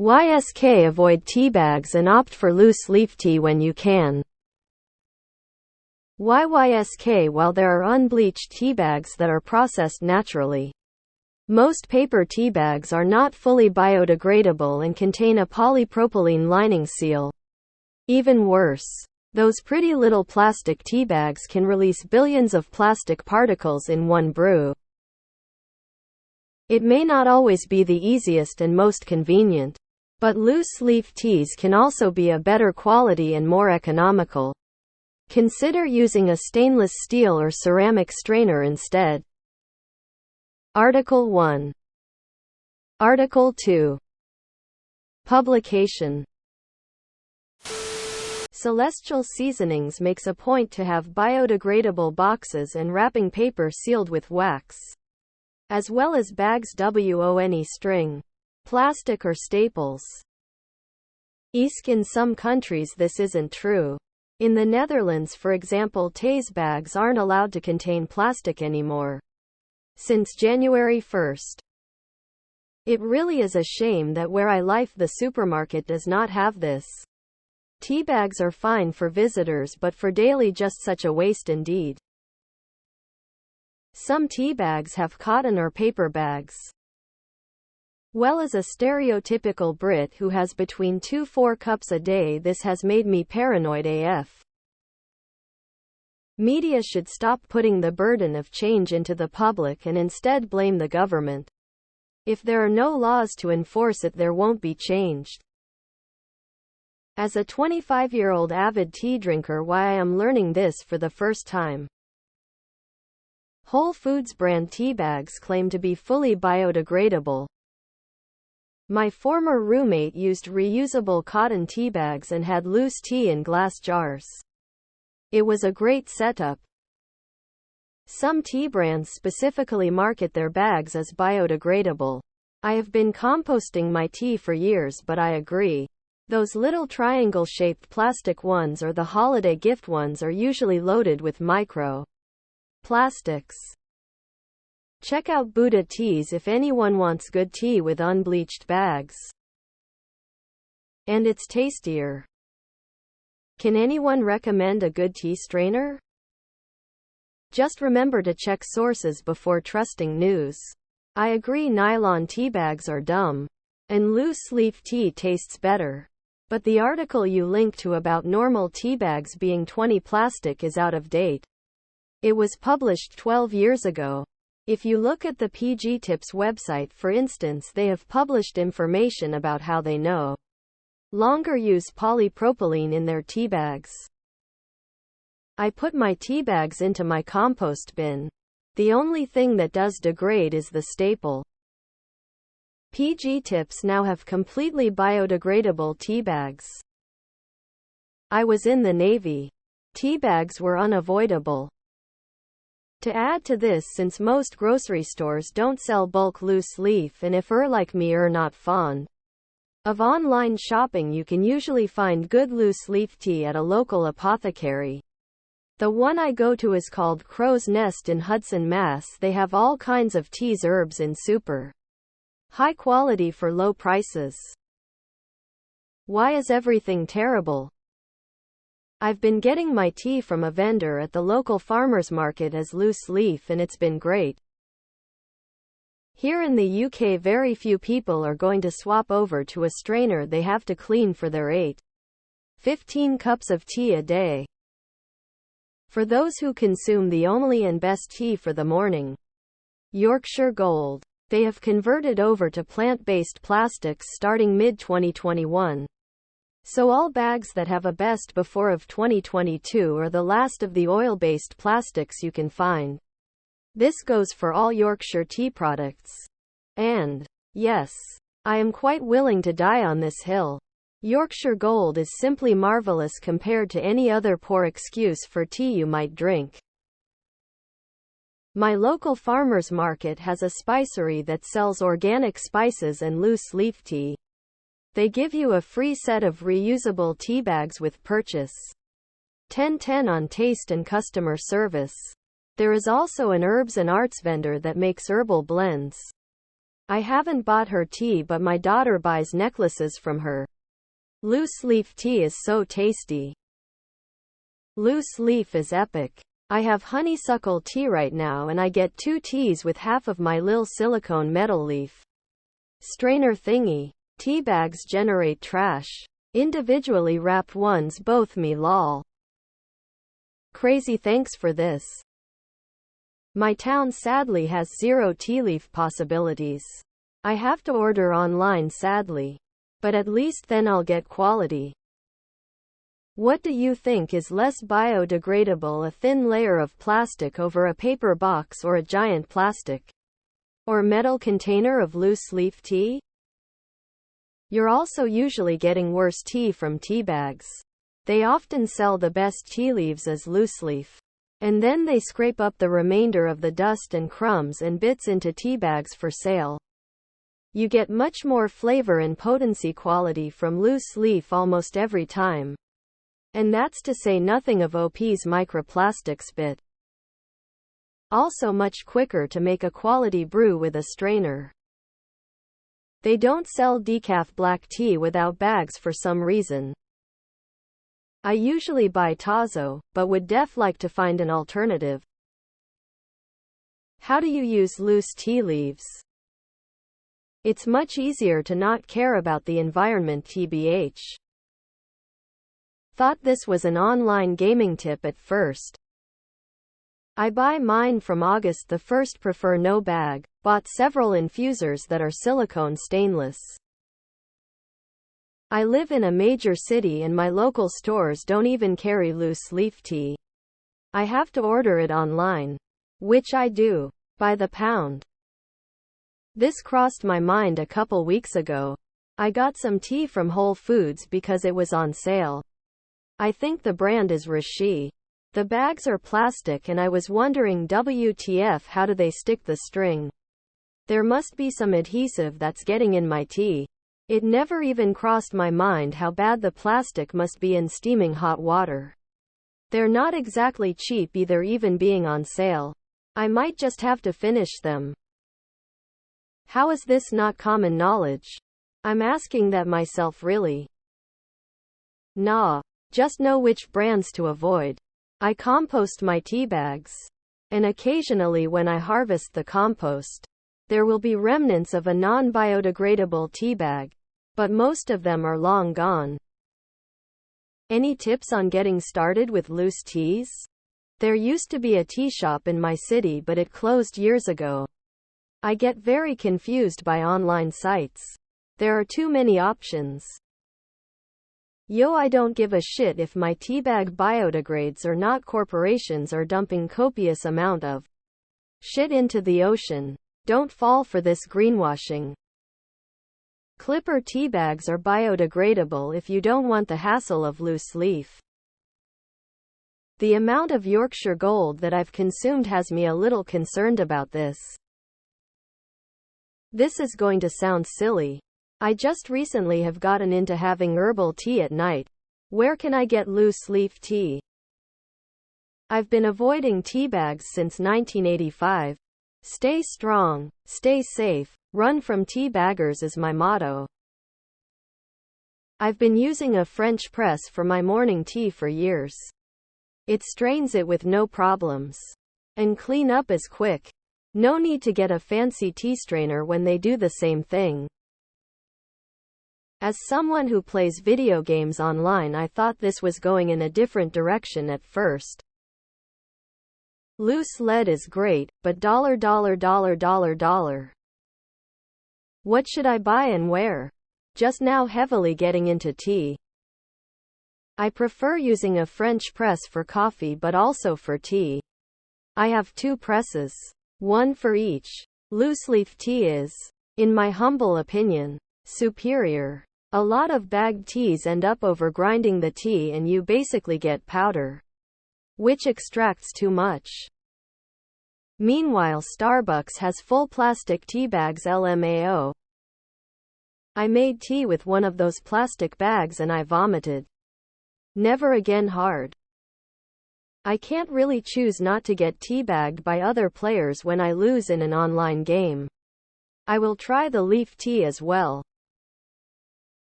YSK Avoid teabags and opt for loose leaf tea when you can. Why YSK? While there are unbleached teabags that are processed naturally, most paper teabags are not fully biodegradable and contain a polypropylene lining seal. Even worse, those pretty little plastic teabags can release billions of plastic particles in one brew. It may not always be the easiest and most convenient, but loose leaf teas can also be a better quality and more economical. Consider using a stainless steel or ceramic strainer instead. Article 1. Article 2. Publication. Celestial Seasonings makes a point to have biodegradable boxes and wrapping paper sealed with wax, as well as bags won string, plastic or staples. YSK. In some countries this isn't true. In the Netherlands, for example, teabags aren't allowed to contain plastic anymore since January 1st. It really is a shame that where I live the supermarket does not have this. Teabags are fine for visitors, but for daily just such a waste indeed. Some teabags have cotton or paper bags. Well, as a stereotypical Brit who has between 2-4 cups a day, this has made me paranoid AF. Media should stop putting the burden of change into the public and instead blame the government. If there are no laws to enforce it, there won't be change. As a 25-year-old avid tea drinker, why I am learning this for the first time. Whole Foods brand teabags claim to be fully biodegradable. My former roommate used reusable cotton teabags and had loose tea in glass jars. It was a great setup. Some tea brands specifically market their bags as biodegradable. I have been composting my tea for years, but I agree. Those little triangle-shaped plastic ones or the holiday gift ones are usually loaded with micro plastics. Check out Buddha Teas if anyone wants good tea with unbleached bags. And it's tastier. Can anyone recommend a good tea strainer? Just remember to check sources before trusting news. I agree nylon teabags are dumb, and loose leaf tea tastes better. But the article you link to about normal teabags being 20 plastic is out of date. It was published 12 years ago. If you look at the PG Tips website, for instance, they have published information about how they no longer use polypropylene in their teabags. I put my teabags into my compost bin. The only thing that does degrade is the staple. PG Tips now have completely biodegradable teabags. I was in the Navy. Teabags were unavoidable. To add to this, since most grocery stores don't sell bulk loose leaf, and if you're like me not fond of online shopping, you can usually find good loose leaf tea at a local apothecary. The one I go to is called Crow's Nest in Hudson, Mass. They have all kinds of teas, herbs in super high quality for low prices. Why is everything terrible? I've been getting my tea from a vendor at the local farmers market as loose leaf, and it's been great. Here in the UK, very few people are going to swap over to a strainer they have to clean for their 8-15 cups of tea a day. For those who consume the only and best tea for the morning, Yorkshire Gold, they have converted over to plant-based plastics starting mid-2021. So all bags that have a best before of 2022 are the last of the oil-based plastics you can find. This goes for all Yorkshire tea products. And, yes, I am quite willing to die on this hill. Yorkshire Gold is simply marvelous compared to any other poor excuse for tea you might drink. My local farmers market has a spicery that sells organic spices and loose leaf tea. They give you a free set of reusable tea bags with purchase. 10/10 on taste and customer service. There is also an herbs and arts vendor that makes herbal blends. I haven't bought her tea, but my daughter buys necklaces from her. Loose leaf tea is so tasty. Loose leaf is epic. I have honeysuckle tea right now and I get 2 teas with half of my lil silicone metal leaf strainer thingy. Tea bags generate trash. Individually wrapped ones both me lol. Crazy, thanks for this. My town sadly has 0 tea leaf possibilities. I have to order online sadly. But at least then I'll get quality. What do you think is less biodegradable, a thin layer of plastic over a paper box or a giant plastic or metal container of loose leaf tea? You're also usually getting worse tea from tea bags. They often sell the best tea leaves as loose leaf. And then they scrape up the remainder of the dust and crumbs and bits into tea bags for sale. You get much more flavor and potency quality from loose leaf almost every time. And that's to say nothing of OP's microplastic spit. Also much quicker to make a quality brew with a strainer. They don't sell decaf black tea without bags for some reason. I usually buy Tazo, but would like to find an alternative. How do you use loose tea leaves? It's much easier to not care about the environment, tbh. Thought this was an online gaming tip at first. I buy mine from August the 1st, prefer no bag, bought several infusers that are silicone stainless. I live in a major city and my local stores don't even carry loose leaf tea. I have to order it online. Which I do. By the pound. This crossed my mind a couple weeks ago. I got some tea from Whole Foods because it was on sale. I think the brand is Rishi. The bags are plastic and I was wondering WTF, how do they stick the string? There must be some adhesive that's getting in my tea. It never even crossed my mind how bad the plastic must be in steaming hot water. They're not exactly cheap either, even being on sale. I might just have to finish them. How is this not common knowledge? I'm asking that myself, really. Nah. Just know which brands to avoid. I compost my tea bags. And occasionally when I harvest the compost, there will be remnants of a non-biodegradable tea bag. But most of them are long gone. Any tips on getting started with loose teas? There used to be a tea shop in my city, but it closed years ago. I get very confused by online sites. There are too many options. Yo, I don't give a shit if my teabag biodegrades or not. Corporations are dumping copious amount of shit into the ocean. Don't fall for this greenwashing. Clipper teabags are biodegradable if you don't want the hassle of loose leaf. The amount of Yorkshire Gold that I've consumed has me a little concerned about this. This is going to sound silly. I just recently have gotten into having herbal tea at night. Where can I get loose leaf tea? I've been avoiding tea bags since 1985. Stay strong, stay safe, run from tea baggers is my motto. I've been using a French press for my morning tea for years. It strains it with no problems. And clean up is quick. No need to get a fancy tea strainer when they do the same thing. As someone who plays video games online, I thought this was going in a different direction at first. Loose lead is great, but $. What should I buy and where? Just now heavily getting into tea. I prefer using a French press for coffee but also for tea. I have 2 presses. One for each. Loose leaf tea is, in my humble opinion, superior. A lot of bagged teas end up over grinding the tea and you basically get powder, which extracts too much. Meanwhile, Starbucks has full plastic tea bags. LMAO. I made tea with one of those plastic bags and I vomited. Never again. Hard. I can't really choose not to get teabagged by other players when I lose in an online game. I will try the leaf tea as well.